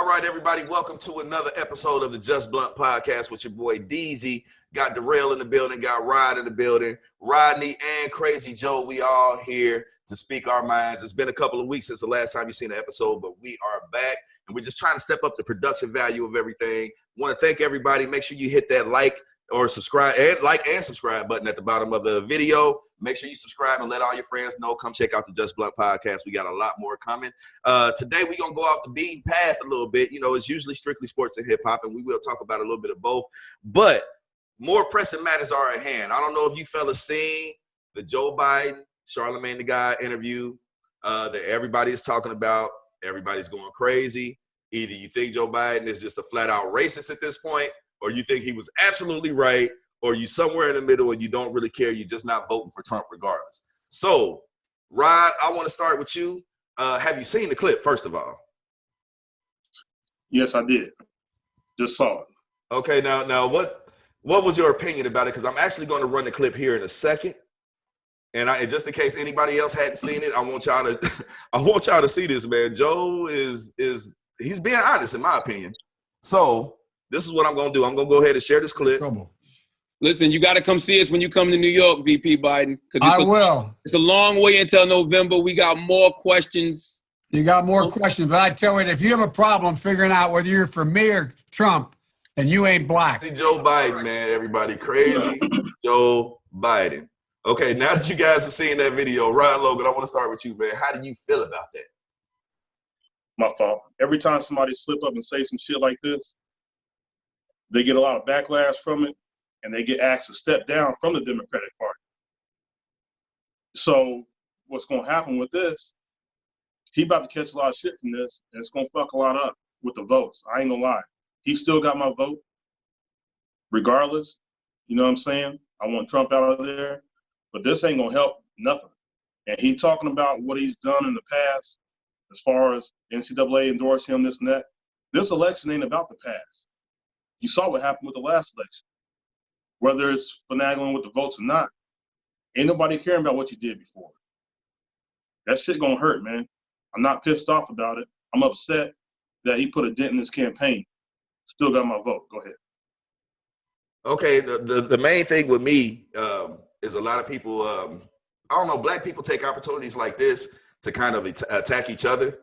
All right, everybody, welcome to another episode of the Just Blunt Podcast with your boy DZ. Got Darrell in the building, got Rod in the building, Rodney and Crazy Joe. We all here to speak our minds. It's been a couple of weeks since the last time you've seen an episode, but we are back, and we're just trying to step up the production value of everything. Want to thank everybody. Make sure you hit that like or subscribe and subscribe button at the bottom of the video. Make sure you subscribe and let all your friends know. Come check out the Just Blunt Podcast. We got a lot more coming. Today, we're going to go off the beaten path a little bit. You know, it's usually strictly sports and hip-hop, and we will talk about a little bit of both. But more pressing matters are at hand. I don't know if you fellas seen the Joe Biden, Charlamagne the Guy interview that everybody is talking about. Everybody's going crazy. Either you think Joe Biden is just a flat-out racist at this point, or you think he was absolutely right, or you somewhere in the middle and you don't really care. You're just not voting for Trump regardless. So, Rod, I want to start with you. Have you seen the clip, first of all? Yes, I did. Just saw it. Okay, now what was your opinion about it? Because I'm actually going to run the clip here in a second. And just in case anybody else hadn't seen it, I want y'all to see this, man. Joe he's being honest, in my opinion. So this is what I'm going to do. I'm going to go ahead and share this clip. Listen, you got to come see us when you come to New York, VP Biden. I will. It's a long way until November. We got more questions. You got more questions, but I tell you, if you have a problem figuring out whether you're for me or Trump, then you ain't black. Joe Biden, man, everybody. Crazy Joe Biden. Okay, now that you guys have seen that video, Rod Logan, I want to start with you, man. How do you feel about that? My fault. Every time somebody slip up and say some shit like this, they get a lot of backlash from it, and they get asked to step down from the Democratic Party. So what's going to happen with this, he about to catch a lot of shit from this, and it's going to fuck a lot up with the votes. I ain't going to lie. He still got my vote, regardless. You know what I'm saying? I want Trump out of there. But this ain't going to help nothing. And he talking about what he's done in the past as far as NCAA endorsing him, this and that. This election ain't about the past. You saw what happened with the last election. Whether it's finagling with the votes or not, ain't nobody caring about what you did before. That shit gonna hurt, man. I'm not pissed off about it. I'm upset that he put a dent in his campaign. Still got my vote. Go ahead. Okay, the main thing with me is a lot of people, I don't know, black people take opportunities like this to kind of attack each other.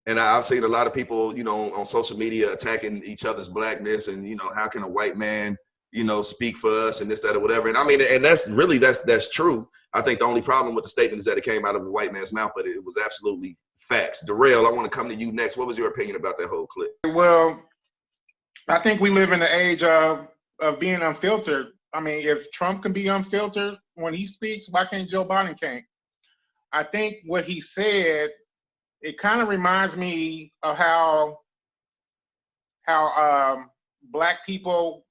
And I've seen a lot of people, you know, on social media attacking each other's blackness and, you know, how can a white man, you know, speak for us and this, that, or whatever. And I mean, and that's true. I think the only problem with the statement is that it came out of a white man's mouth, but it was absolutely facts. Darrell, I want to come to you next. What was your opinion about that whole clip? Well, I think we live in the age of being unfiltered. I mean, if Trump can be unfiltered when he speaks, why can't Joe Biden can't? I think what he said, it kind of reminds me of how black people,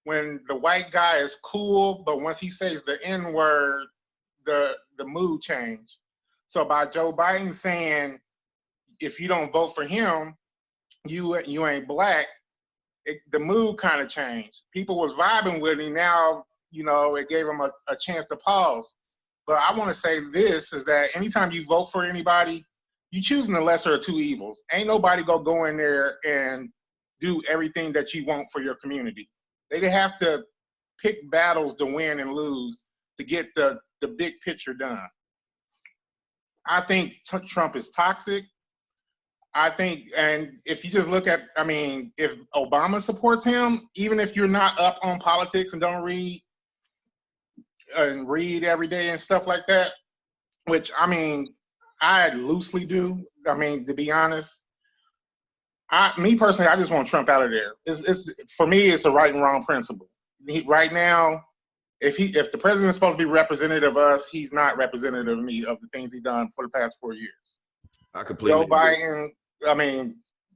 when the white guy is cool, but once he says the N-word, the mood change. So by Joe Biden saying, if you don't vote for him, you ain't black, the mood kind of changed. People was vibing with him. Now, you know, it gave him a chance to pause. But I want to say this, is that anytime you vote for anybody, you choosing the lesser of two evils. Ain't nobody gonna go in there and do everything that you want for your community. They have to pick battles to win and lose to get the big picture done. I think Trump is toxic. I think, and if you just look at, I mean, if Obama supports him, even if you're not up on politics and don't read every day and stuff like that, which, I mean, I loosely do. I mean, to be honest, me personally, I just want Trump out of there. For me, it's a right and wrong principle. Right now, if the president is supposed to be representative of us, he's not representative of me, of the things he's done for the past 4 years. I completely agree.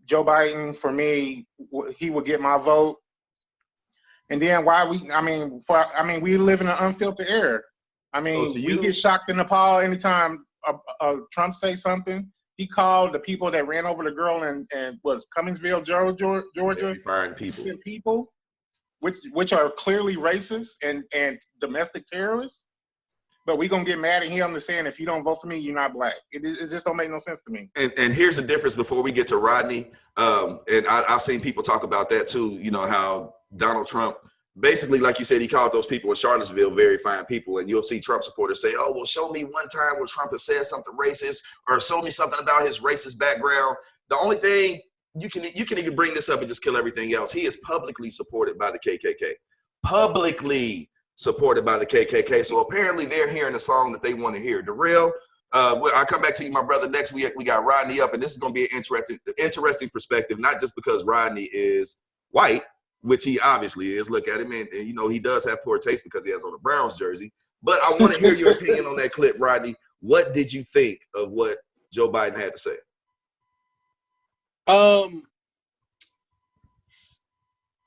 Joe Biden, for me, he would get my vote. And then we live in an unfiltered era. I mean, we get shocked and appalled anytime Trump say something. He called the people that ran over the girl and was Cumminsville, Georgia, firing people, which are clearly racist and domestic terrorists. but we gonna get mad at him and saying if you don't vote for me, you're not black. It just don't make no sense to me. And here's the difference before we get to Rodney. And I've seen people talk about that too. You know how Donald Trump, basically, like you said, he called those people in Charlottesville very fine people. And you'll see Trump supporters say, oh, well, show me one time where Trump has said something racist or show me something about his racist background. The only thing, you can even bring this up and just kill everything else. He is publicly supported by the KKK. Publicly supported by the KKK. So apparently they're hearing the song that they want to hear. Darrell, I'll come back to you, my brother. Next week, we got Rodney up, and this is going to be an interesting perspective, not just because Rodney is white, which he obviously is. Look at him, and you know, he does have poor taste because he has on a Browns jersey. But I want to hear your opinion on that clip, Rodney. What did you think of what Joe Biden had to say?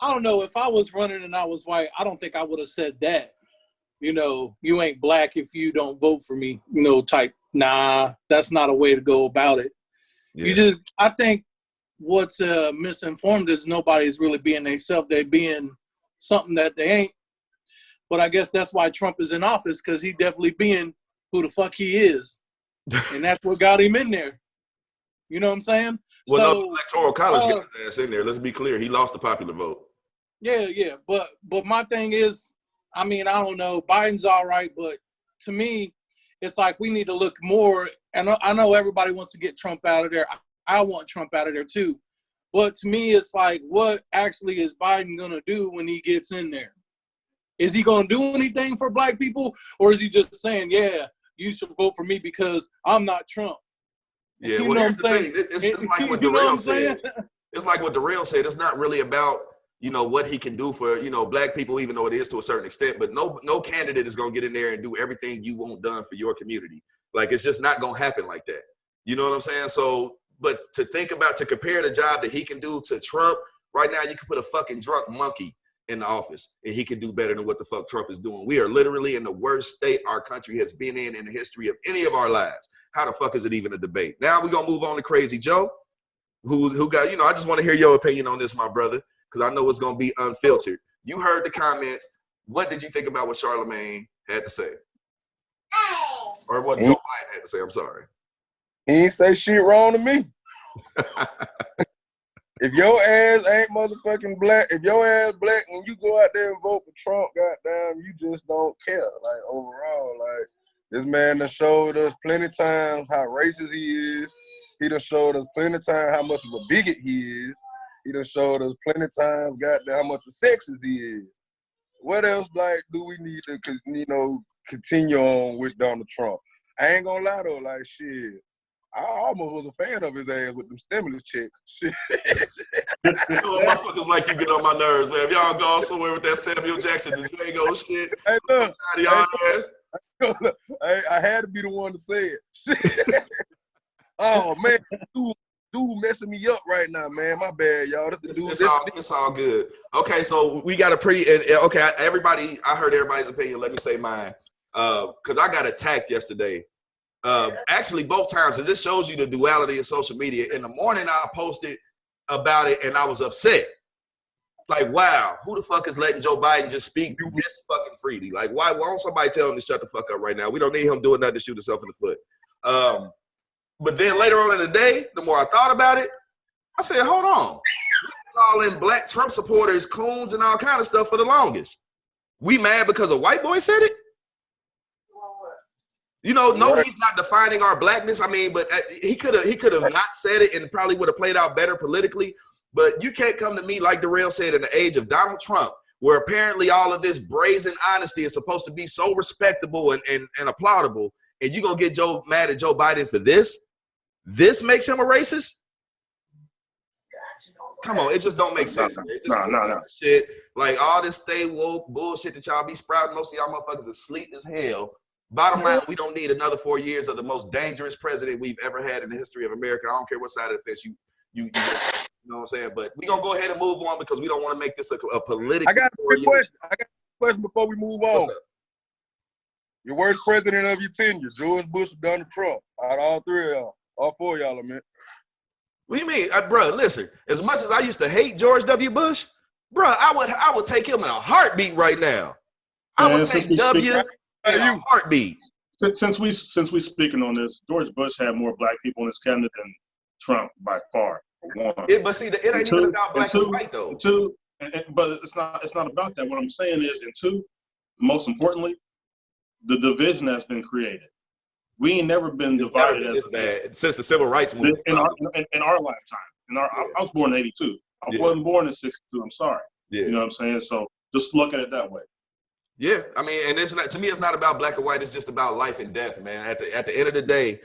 I don't know. If I was running and I was white, I don't think I would have said that. You know, you ain't black if you don't vote for me, you know, type. Nah, that's not a way to go about it. Yeah. I think what's misinformed is nobody's really being themselves. They being something that they ain't. But I guess that's why Trump is in office, because he definitely being who the fuck he is. And that's what got him in there. You know what I'm saying? Well, no, Electoral College got his ass in there. Let's be clear. He lost the popular vote. Yeah. But my thing is, I mean, I don't know. Biden's all right, but to me, it's like we need to look more. And I know everybody wants to get Trump out of there. I want Trump out of there too. But to me, it's like, what actually is Biden going to do when he gets in there? Is he going to do anything for black people? Or is he just saying, yeah, you should vote for me because I'm not Trump? Yeah, well, here's the thing. It's like what Darrell said. It's like what Darrell said. It's not really about, you know, what he can do for, you know, black people, even though it is to a certain extent. But no candidate is going to get in there and do everything you want done for your community. Like, it's just not going to happen like that. You know what I'm saying? So, but to compare the job that he can do to Trump, right now you can put a fucking drunk monkey in the office and he can do better than what the fuck Trump is doing. We are literally in the worst state our country has been in the history of any of our lives. How the fuck is it even a debate? Now we're going to move on to Crazy Joe, who got, you know, I just want to hear your opinion on this, my brother, because I know it's going to be unfiltered. You heard the comments. What did you think about what Charlamagne had to say? Or what Joe Biden had to say, I'm sorry. He ain't say shit wrong to me. If your ass ain't motherfucking black, if your ass black, when you go out there and vote for Trump, goddamn, you just don't care. Like, overall, like, this man done showed us plenty of times how racist he is. He done showed us plenty of times how much of a bigot he is. He done showed us plenty of times, goddamn, how much of a sexist he is. What else, like, do we need to, you know, continue on with Donald Trump? I ain't gonna lie, though, like, shit. I almost was a fan of his ass with them stimulus checks. Shit. You know, motherfuckers like you get on my nerves, man. If y'all go somewhere with that Samuel Jackson, the Django shit, Hey, look. Hey, I had to be the one to say it. Oh, man. Dude messing me up right now, man. My bad, y'all. It's all good. Okay, so we got everybody, I heard everybody's opinion. Let me say mine. Because I got attacked yesterday. Actually, both times, and this shows you the duality of social media. In the morning, I posted about it, and I was upset. Like, wow, who the fuck is letting Joe Biden just speak this fucking freely? Like, why won't somebody tell him to shut the fuck up right now? We don't need him doing nothing to shoot himself in the foot. But then later on in the day, the more I thought about it, I said, hold on. We calling black Trump supporters coons and all kind of stuff for the longest. We mad because a white boy said it? You know, no, he's not defining our blackness. I mean, but he could have not said it and probably would have played out better politically. But you can't come to me, like Darrell said, in the age of Donald Trump, where apparently all of this brazen honesty is supposed to be so respectable and applaudable, and you're going to get mad at Joe Biden for this? This makes him a racist? Come on, it just don't make sense. No. Shit, like all this stay woke bullshit that y'all be sprouting, most of y'all motherfuckers are asleep as hell. Bottom line, we don't need another 4 years of the most dangerous president we've ever had in the history of America. I don't care what side of the fence you know what I'm saying? But we're going to go ahead and move on because we don't want to make this a political. I got a question before we move on. Your worst president of your tenure, George Bush or Donald Trump? Out of all three of y'all. All four of y'all, I mean. What do you mean? Bro, listen, as much as I used to hate George W. Bush, bro, I would take him in a heartbeat right now. I would take W in a heartbeat. Since we speaking on this, George Bush had more black people in his cabinet than Trump by far. For one. But see, it ain't even about black and white though. But it's not about that. What I'm saying is, and two, most importantly, the division has been created. We ain't never been divided as bad since the civil rights movement. In our lifetime. I was born in '82. I wasn't born in '62. I'm sorry. Yeah. You know what I'm saying? So just look at it that way. Yeah, I mean, and it's not, to me, it's not about black and white. It's just about life and death, man. At the end of the day,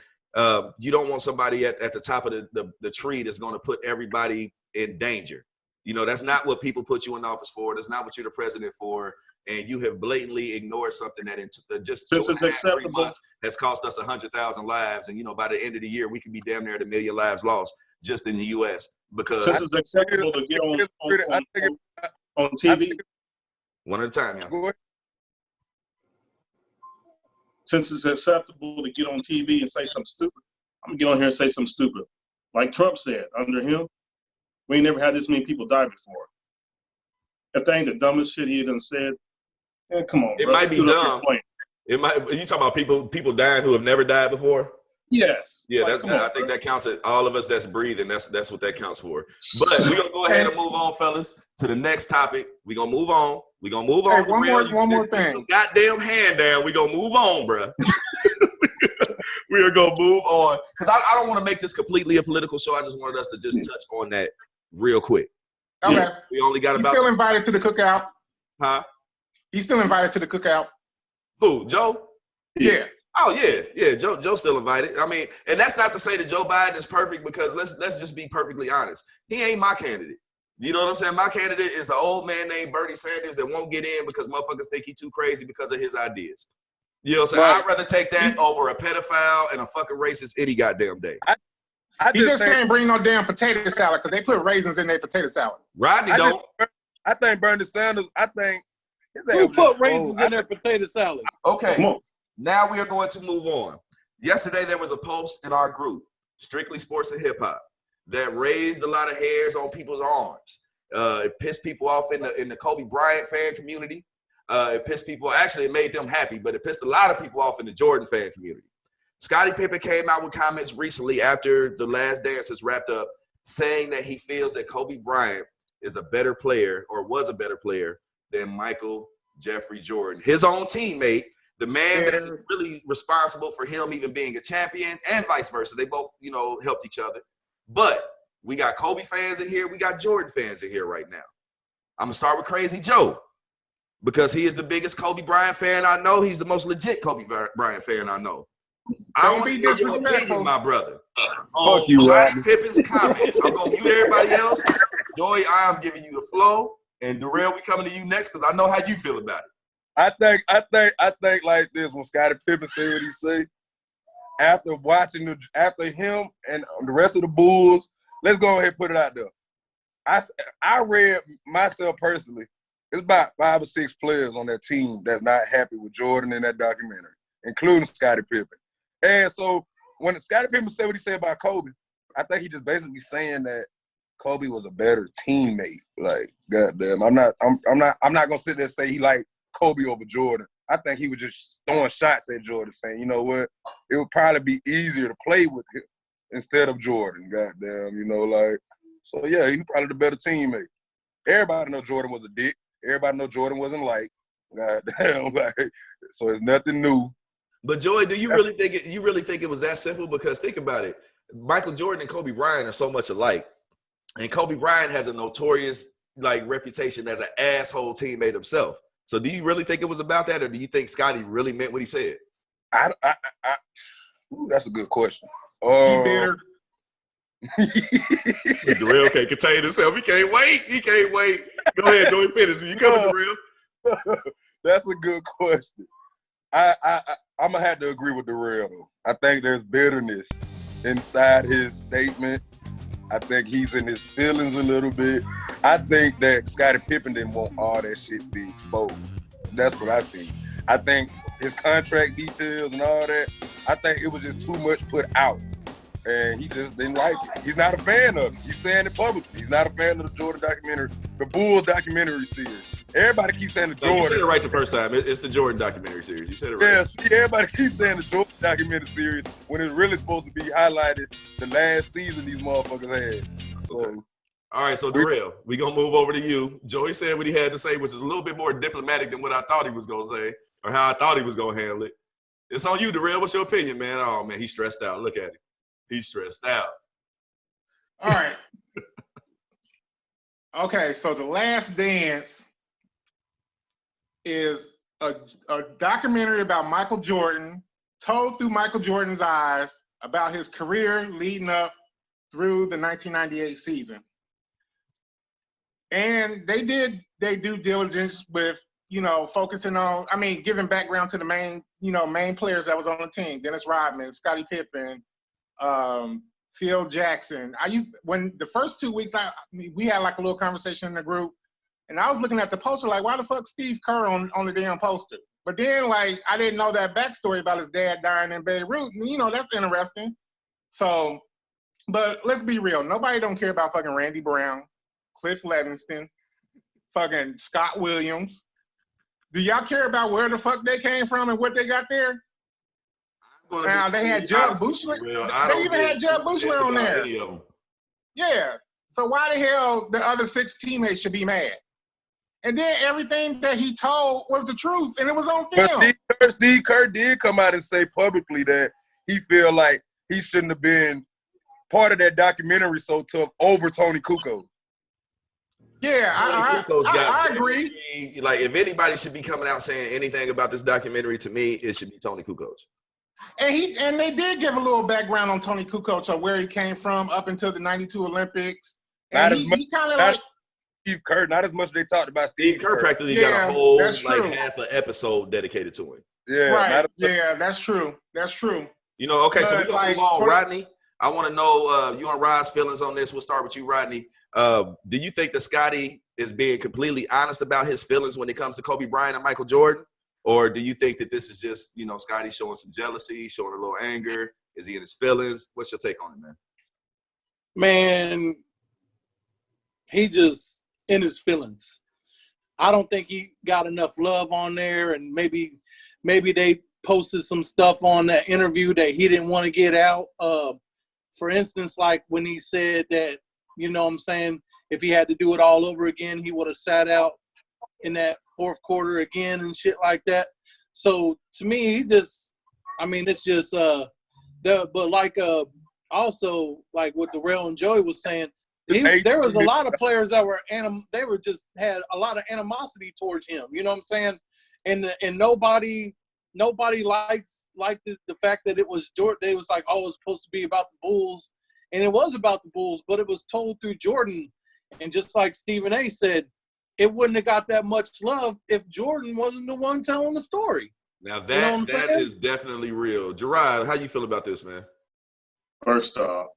you don't want somebody at the top of the tree that's going to put everybody in danger. You know, that's not what people put you in office for. That's not what you're the president for. And you have blatantly ignored something that in just 2.5-3 months has cost us 100,000 lives. And, you know, by the end of the year, we could be damn near at 1 million lives lost just in the U.S. because since it's acceptable to get on TV. One at a time, yeah. Since it's acceptable to get on TV and say something stupid, I'm gonna get on here and say something stupid. Like Trump said, under him, we ain't never had this many people die before. If that ain't the dumbest shit he done said, come on, it bro. might be dumb. It might. You talking about people dying who have never died before? Yes. Yeah, I think that counts at all of us that's breathing. That's what that counts for. But we're gonna go ahead and move on, fellas, to the next topic. We're gonna move on. We're gonna move on. One more thing. Goddamn hand down. We're gonna move on, bro. We are gonna move on. Because I don't want to make this completely a political show. I just wanted us to just touch on that real quick. Okay. Yeah, we only got about. He's still invited to the cookout. Huh? He's still invited to the cookout. Who? Joe? Yeah. Oh yeah. Joe's still invited. I mean, and that's not to say that Joe Biden is perfect, because let's just be perfectly honest. He ain't my candidate. You know what I'm saying? My candidate is an old man named Bernie Sanders that won't get in because motherfuckers think he's too crazy because of his ideas. You know what I'm saying? Right. I'd rather take that over a pedophile and a fucking racist any goddamn day. He just can't bring no damn potato salad because they put raisins in their potato salad. Rodney don't. I think Bernie Sanders, who put raisins in their potato salad? Okay. Now we are going to move on. Yesterday, there was a post in our group, Strictly Sports and Hip Hop, that raised a lot of hairs on people's arms. It pissed people off in the Kobe Bryant fan community. It pissed people, actually it made them happy, but it pissed a lot of people off in the Jordan fan community. Scottie Pippen came out with comments recently after The Last Dance is wrapped up, saying that he feels that Kobe Bryant is a better player, or was a better player, than Michael Jeffrey Jordan, his own teammate. The man that is really responsible for him even being a champion, and vice versa. They both, helped each other. But we got Kobe fans in here. We got Jordan fans in here right now. I'm going to start with Crazy Joe, because he is the biggest Kobe Bryant fan I know. He's the most legit Kobe Bryant fan I know. I want to hear your opinion, my brother. Fuck you, Scottie Pippen's comments. I'm going to mute everybody else. Joey, I'm giving you the flow. And Darrell, we coming to you next because I know how you feel about it. I think like this, when Scottie Pippen said what he said, after him and the rest of the Bulls, let's go ahead and put it out there. I read myself personally, it's about 5 or 6 players on that team that's not happy with Jordan in that documentary, including Scottie Pippen. And so when Scottie Pippen said what he said about Kobe, I think he just basically saying that Kobe was a better teammate. Like, goddamn, I'm not gonna sit there and say he like Kobe over Jordan. I think he was just throwing shots at Jordan, saying, you know what, it would probably be easier to play with him instead of Jordan. Goddamn, so yeah, he's probably the better teammate. Everybody know Jordan was a dick. Everybody know Jordan wasn't like, goddamn, so it's nothing new. But Joey, do you really think it was that simple? Because think about it, Michael Jordan and Kobe Bryant are so much alike, and Kobe Bryant has a notorious reputation as an asshole teammate himself. So do you really think it was about that, or do you think Scottie really meant what he said? That's a good question. He bitter. Darrell can't contain himself. He can't wait. Go ahead, Joey, finish. You coming, Darrell? That's a good question. I'm gonna have to agree with Darrell, though. I think there's bitterness inside his statement. I think he's in his feelings a little bit. I think that Scottie Pippen didn't want all that shit to be exposed. That's what I think. I think his contract details and all that, I think it was just too much put out. And he just didn't like it. He's not a fan of it. He's saying it publicly. He's not a fan of the Jordan documentary, the Bulls documentary series. Everybody keeps saying the No, you said Jordan. it right the first time. It's the Jordan documentary series. You said it right. Yeah, see, everybody keeps saying the Jordan documentary series when it's really supposed to be highlighted the last season these motherfuckers had. So, Okay. All right, so Darrell, we gonna move over to you. Joey said what he had to say, which is a little bit more diplomatic than what I thought he was gonna say, or how I thought he was gonna handle it. It's on you, Darrell. What's your opinion, man? Oh man, he's stressed out. Look at him. He's stressed out. All right. Okay, so The Last Dance is a documentary about Michael Jordan, told through Michael Jordan's eyes about his career leading up through the 1998 season. And they did their due diligence with, focusing on, giving background to the main players that was on the team. Dennis Rodman, Scottie Pippen, Phil Jackson. When the first 2 weeks, we had like a little conversation in the group, and I was looking at the poster like, why the fuck Steve Kerr on the damn poster? But then like, I didn't know that backstory about his dad dying in Beirut, and that's interesting. So, but let's be real. Nobody don't care about fucking Randy Brown, Cliff Levingston, fucking Scott Williams. Do y'all care about where the fuck they came from and what they got there? Now they had Jud Bushler. They even had Jud Bushler on there. Yeah. So why the hell the other 6 teammates should be mad? And then everything that he told was the truth, and it was on film. But Steve Kerr did come out and say publicly that he feel like he shouldn't have been part of that documentary so tough over Tony Kukoc. Yeah, I agree. Like, if anybody should be coming out saying anything about this documentary, to me, it should be Tony Kukoc. And they did give a little background on Tony Kukoc, or where he came from up until the '92 Olympics. And he kind of like Steve Kerr, not as much as they talked about Steve Kerr practically got a whole half an episode dedicated to him. Yeah, right. Yeah, that's true. That's true. Okay, so we're gonna move on, Rodney. I want to know you and Rod's feelings on this. We'll start with you, Rodney. Do you think that Scottie is being completely honest about his feelings when it comes to Kobe Bryant and Michael Jordan? Or do you think that this is just, Scottie showing some jealousy, showing a little anger? Is he in his feelings? What's your take on it, man? Man, he just in his feelings. I don't think he got enough love on there, and maybe they posted some stuff on that interview that he didn't want to get out. For instance, like when he said that, if he had to do it all over again, he would have sat out in that fourth quarter again and shit like that. So to me, it's just but like also like what Darrell and Joey was saying, there was a lot of players that were had a lot of animosity towards him. You know what I'm saying? And nobody liked the fact that it was Jordan. They was like, oh, it's supposed to be about the Bulls, and it was about the Bulls, but it was told through Jordan. And just like Stephen A. said, it wouldn't have got that much love if Jordan wasn't the one telling the story. Now that is definitely real. Gerard, how you feel about this, man? First off,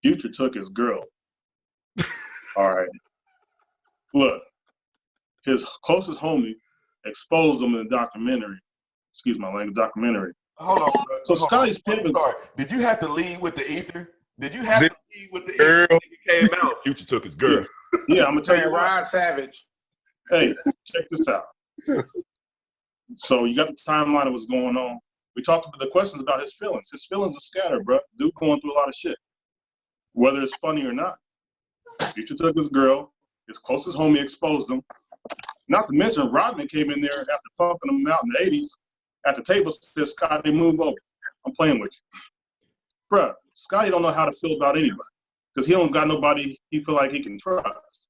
Future took his girl. All right. Look, his closest homie exposed him in the documentary. Excuse my language, documentary. Hold on. Bro. So Scottie's Pippen. Did you have to lead with the ether? Did you have to lead with the ether? It came out. Future took his girl. Yeah, I'm gonna tell you. Rod Savage. Hey, check this out. So you got the timeline of what's going on. We talked about the questions about his feelings. His feelings are scattered, bro. Dude going through a lot of shit. Whether it's funny or not. Future took his girl. His closest homie exposed him. Not to mention, Rodman came in there after pumping him out in the 80s. At the table, said, Scottie, move over. I'm playing with you. Bruh, Scottie don't know how to feel about anybody. Because he don't got nobody he feel like he can trust.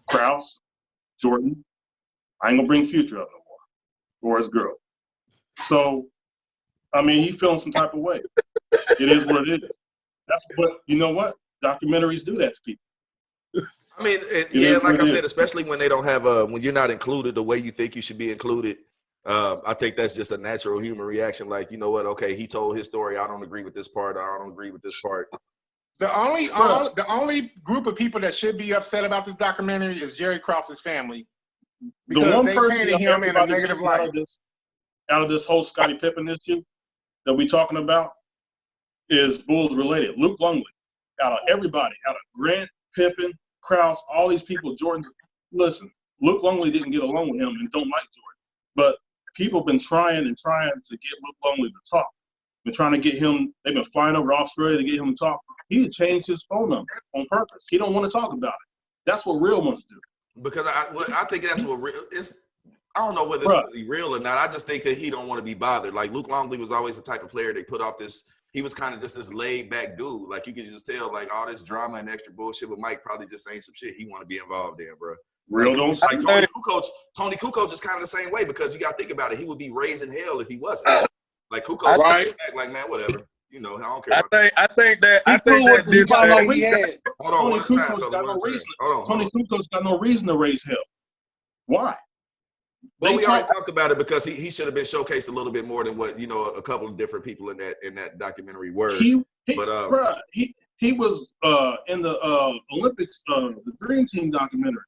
Krause, Jordan, I ain't gonna bring Future up no more. Or his girl. So, he feeling some type of way. It is what it is. But you know what? Documentaries do that to people. Like I said, especially when they don't have when you're not included the way you think you should be included. I think that's just a natural human reaction. Like, you know what? Okay, he told his story. I don't agree with this part. I don't agree with this part. The only group of people that should be upset about this documentary is Jerry Krause's family. The one they person painted him in a negative light. Out of this whole Scottie Pippen issue that we're talking about is Bulls related. Luke Longley, out of everybody, out of Grant, Pippen, Krause, all these people, Jordan, listen, Luke Longley didn't get along with him and don't like Jordan. But people have been trying to get Luke Longley to talk. Been trying to get him, they've been flying over to Australia to get him to talk. He changed his phone number on purpose. He don't want to talk about it. That's what real ones do. Because I think that's what real is. I don't know whether it's real or not. I just think that he don't want to be bothered. Like Luke Longley was always the type of player they put off this. He was kind of just this laid back dude. Like you could just tell, like all this drama and extra bullshit. But Mike probably just ain't some shit he want to be involved in, bro. Real don't. Like Tony Kukoc is kind of the same way because you got to think about it. He would be raising hell if he wasn't. Like Kukoc, right? Like man, whatever. You know, I don't care. I think that Tony Kukoc got no reason to raise hell. Why? Well, we already talked about it because he should have been showcased a little bit more than what a couple of different people in that documentary were. He was in the Olympics, the Dream Team documentary.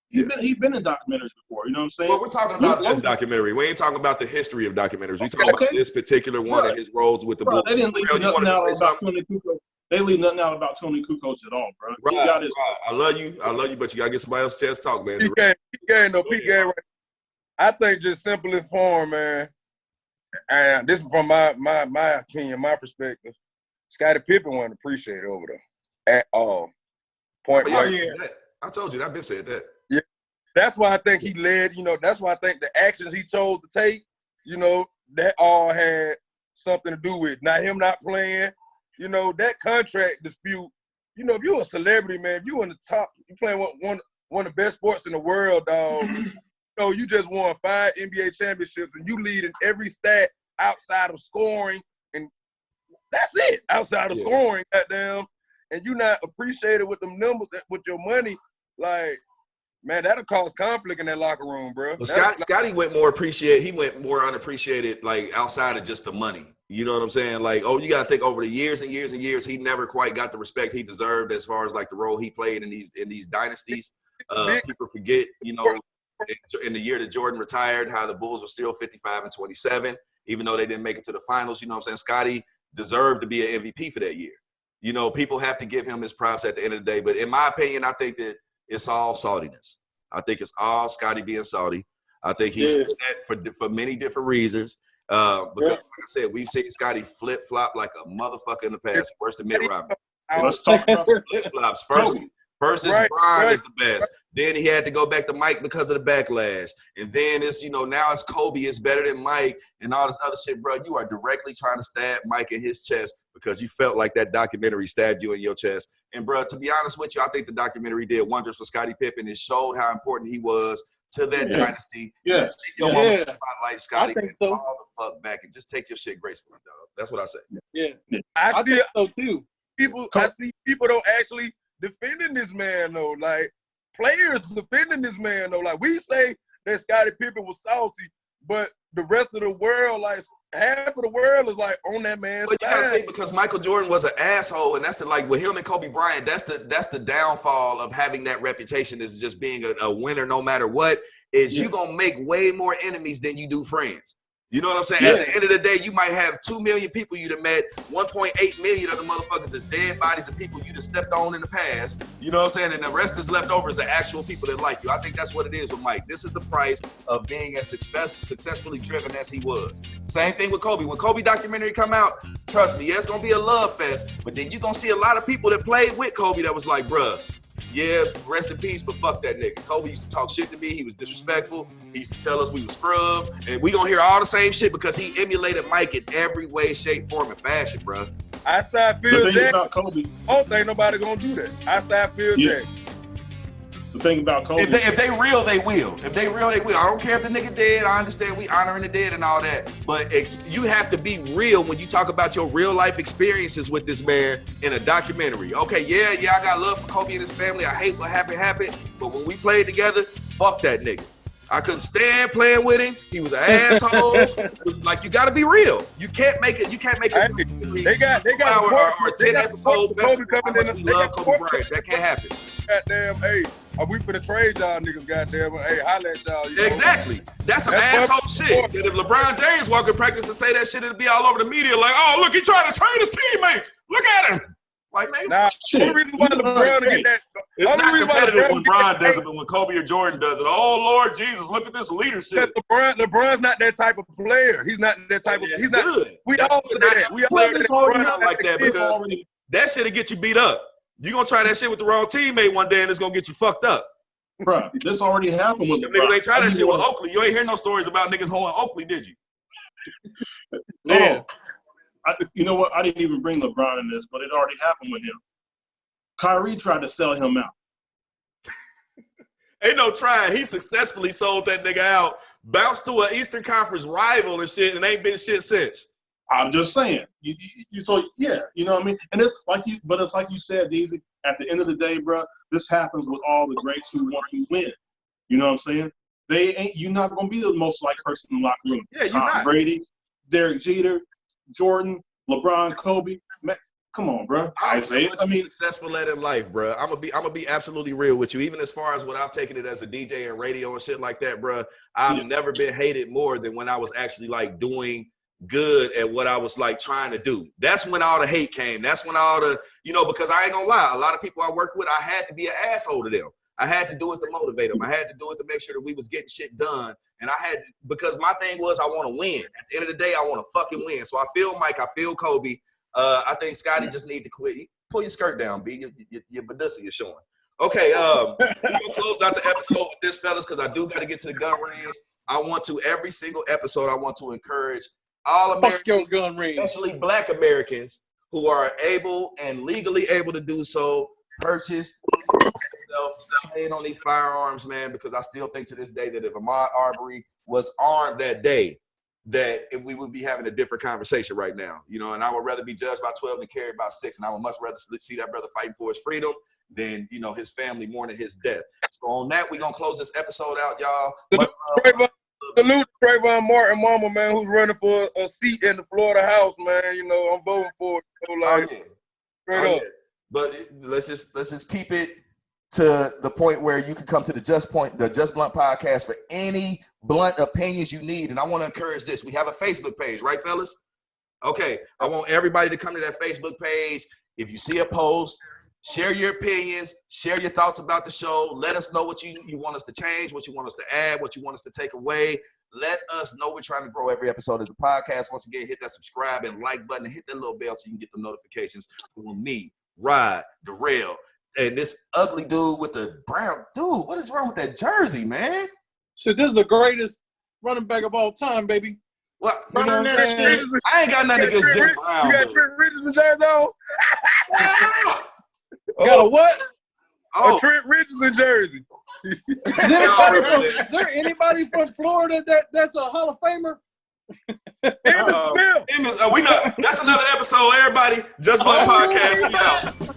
He's been in documentaries before. You know what I'm saying? Well, we're talking about this documentary. We ain't talking about the history of documentaries. We talking about this particular one and his roles with the Bulls. They didn't leave nothing out about Tony Kukoc. They leave nothing out about Tony Kukoc at all, bro. Right. I love you, but you gotta get somebody else a chance to talk, man. PK, I think just simple and form, man. And this is from my opinion, my perspective. Scottie Pippen wasn't appreciated over there at all. Point blank. I told you, I've been said that. Yeah, that's why I think he led. That's why I think the actions he chose to take, that all had something to do with not him not playing. That contract dispute. If you're a celebrity, man, if you in the top, you playing one of the best sports in the world, dog. You just won 5 NBA championships and you lead in every stat outside of scoring, and that's it. Outside of scoring, goddamn, and you not appreciated with them numbers, with your money, like, man, that'll cause conflict in that locker room, bro. Well, Scottie went more appreciated. He went more unappreciated, like outside of just the money. You know what I'm saying? Like, you got to think over the years and years and years, he never quite got the respect he deserved as far as like the role he played in these dynasties. People forget, in the year that Jordan retired, how the Bulls were still 55-27, even though they didn't make it to the finals. You know what I'm saying? Scottie deserved to be an MVP for that year. People have to give him his props at the end of the day. But in my opinion, I think that it's all saltiness. I think it's all Scottie being salty. I think he's for many different reasons. Because like I said, we've seen Scottie flip-flop like a motherfucker in the past. Worse than Mitt Romney. Let's talk about flip-flops. First is Bron is the best. Then he had to go back to Mike because of the backlash. And then it's, now it's Kobe is better than Mike and all this other shit, bro. You are directly trying to stab Mike in his chest because you felt like that documentary stabbed you in your chest. And, bro, to be honest with you, I think the documentary did wonders for Scottie Pippen. It showed how important he was to that dynasty. Yeah. Spotlight Scottie Pippen all the fuck back and just take your shit gracefully, dog. That's what I say. Yeah. I think so, too. I see people don't actually defending this man, though. Like, players defending this man, though. Like, we say that Scottie Pippen was salty, but the rest of the world, like, half of the world is, like, on that man's side. You gotta think because Michael Jordan was an asshole, and that's with him and Kobe Bryant, that's the downfall of having that reputation is just being a winner no matter what, is you gonna make way more enemies than you do friends. You know what I'm saying? Yeah. At the end of the day, you might have 2 million people you'd have met. 1.8 million of the motherfuckers is dead bodies of people you'd have stepped on in the past. You know what I'm saying? And the rest is left over is the actual people that like you. I think that's what it is with Mike. This is the price of being as successfully driven as he was. Same thing with Kobe. When Kobe documentary come out, trust me, it's going to be a love fest. But then you're going to see a lot of people that played with Kobe that was like, bruh, yeah, rest in peace, but fuck that nigga. Kobe used to talk shit to me. He was disrespectful. He used to tell us we were scrubs. And we gonna hear all the same shit because he emulated Mike in every way, shape, form, and fashion, bro. Outside Phil Jackson, Kobe, I don't think nobody gonna do that. Outside Phil Jackson. The thing about Kobe. If they real, they will. If they real, they will. I don't care if the nigga dead. I understand we honoring the dead and all that. But you have to be real when you talk about your real life experiences with this man in a documentary. Okay, yeah, I got love for Kobe and his family. I hate what happened. But when we played together, fuck that nigga. I couldn't stand playing with him. He was an asshole. Like, you got to be real. You can't make it. They got or 10 episode festival. How much we love Kobe Bryant. That can't happen. Goddamn, hey, we finna trade y'all niggas, goddamn. Hey, holla at y'all. Exactly. That's some asshole shit. That if LeBron James walk in practice and say that shit, it'll be all over the media. Like, oh, look, he trying to train his teammates. Look at him. Like, man. Now, the reason why LeBron get that. It's Only not reason why competitive when LeBron LeBron does it, but when Kobe or Jordan does it, oh Lord Jesus, look at this leadership. LeBron's not that type of player. He's not that type of. That's He's not. good. We That's all good. say Not that. every We all player say that's that already LeBron's out like that not because that shit'll get you beat up. You gonna try that shit with the wrong teammate one day and it's gonna get you fucked up. Bro, this already happened with Them LeBron. niggas ain't try that shit with Oakley. You ain't hear no stories about niggas holding Oakley, did you? Yeah. You know what? I didn't even bring LeBron in this, but it already happened with him. Kyrie tried to sell him out. Ain't no trying. He successfully sold that nigga out, bounced to an Eastern Conference rival and shit, and ain't been shit since. I'm just saying. So yeah, you know what I mean. And it's like you said, Deezy. At the end of the day, bro, this happens with all the greats who want to win. You know what I'm saying? You're not gonna be the most liked person in the locker room. Yeah, you're Tom not. Brady, Derek Jeter, Jordan, LeBron, Kobe. Man, come on, bro. Isaiah. I mean, successful at in life, bro. I'm gonna be absolutely real with you. Even as far as what I've taken it as a DJ and radio and shit like that, bro. I've never been hated more than when I was actually like doing good at what I was like trying to do. That's when all the hate came. That's when all the, because I ain't gonna lie, a lot of people I work with, I had to be an asshole to them. I had to do it to motivate them. I had to do it to make sure that we was getting shit done. And I had to, because my thing was I want to win. At the end of the day, I want to fucking win. So I feel Mike, I feel Kobe. I think Scottie just need to quit. Pull your skirt down, B. Your Badissa you're showing. Okay, we're gonna close out the episode with this, fellas, because I do got to get to the gun range. I want to, every single episode, I want to encourage all Americans, your gun range. especially Black Americans, who are able and legally able to do so, purchase, train on these firearms, man, because I still think to this day that if Ahmaud Arbery was armed that day, that we would be having a different conversation right now, and I would rather be judged by 12 than carried by 6, and I would much rather see that brother fighting for his freedom than, his family mourning his death. So on that, we're going to close this episode out, y'all. Salute Trayvon Martin, mama, man, who's running for a seat in the Florida House, man. I'm voting for it. Straight up. Yeah. But let's just keep it to the point where you can come to the Just Blunt podcast for any blunt opinions you need. And I want to encourage this. We have a Facebook page, right, fellas? Okay. I want everybody to come to that Facebook page. If you see a post, share your opinions, share your thoughts about the show. Let us know what you want us to change, what you want us to add, what you want us to take away. Let us know. We're trying to grow every episode as a podcast. Once again, hit that subscribe and like button and hit that little bell so you can get the notifications from me, Rod, Darrell, and this ugly dude with the brown. Dude, what is wrong with that jersey, man? So this is the greatest running back of all time, baby. What? You know what I'm saying? I ain't got nothing against Jim Brown. You got Trent Richardson jersey on? Got a what? A Trent Richardson jersy. Is there anybody from Florida that's a Hall of Famer? Emmitt Smith. We got that's another episode, everybody. Just Blunt Podcast. We out.